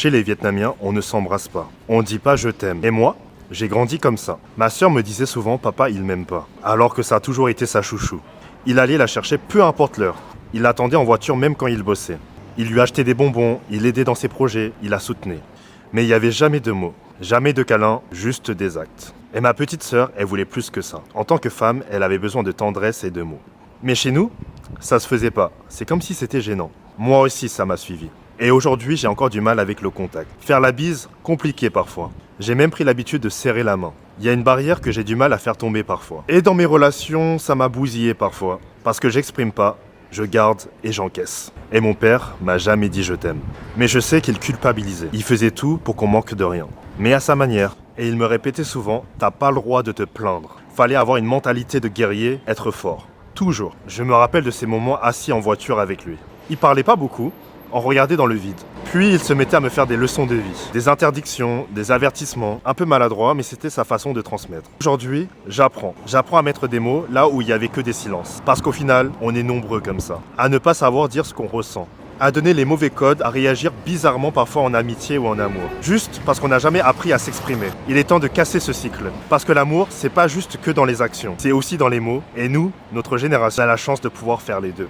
Chez les Vietnamiens, on ne s'embrasse pas. On dit pas je t'aime. Et moi, j'ai grandi comme ça. Ma sœur me disait souvent papa il m'aime pas. Alors que ça a toujours été sa chouchou. Il allait la chercher peu importe l'heure. Il l'attendait en voiture même quand il bossait. Il lui achetait des bonbons, il l'aidait dans ses projets, il la soutenait. Mais il n'y avait jamais de mots, jamais de câlins, juste des actes. Et ma petite sœur, elle voulait plus que ça. En tant que femme, elle avait besoin de tendresse et de mots. Mais chez nous, ça se faisait pas. C'est comme si c'était gênant. Moi aussi, ça m'a suivi. Et aujourd'hui, j'ai encore du mal avec le contact. Faire la bise, compliqué parfois. J'ai même pris l'habitude de serrer la main. Il y a une barrière que j'ai du mal à faire tomber parfois. Et dans mes relations, ça m'a bousillé parfois. Parce que j'exprime pas, je garde et j'encaisse. Et mon père m'a jamais dit je t'aime. Mais je sais qu'il culpabilisait. Il faisait tout pour qu'on manque de rien. Mais à sa manière. Et il me répétait souvent, t'as pas le droit de te plaindre. Fallait avoir une mentalité de guerrier, être fort. Toujours. Je me rappelle de ces moments assis en voiture avec lui. Il parlait pas beaucoup, on regardait dans le vide. Puis il se mettait à me faire des leçons de vie, des interdictions, des avertissements, un peu maladroits, mais c'était sa façon de transmettre. Aujourd'hui, j'apprends à mettre des mots là où il y avait que des silences. Parce qu'au final, on est nombreux comme ça, à ne pas savoir dire ce qu'on ressent, à donner les mauvais codes, à réagir bizarrement parfois en amitié ou en amour. Juste parce qu'on n'a jamais appris à s'exprimer. Il est temps de casser ce cycle. Parce que l'amour, c'est pas juste que dans les actions, c'est aussi dans les mots. Et nous, notre génération, a la chance de pouvoir faire les deux.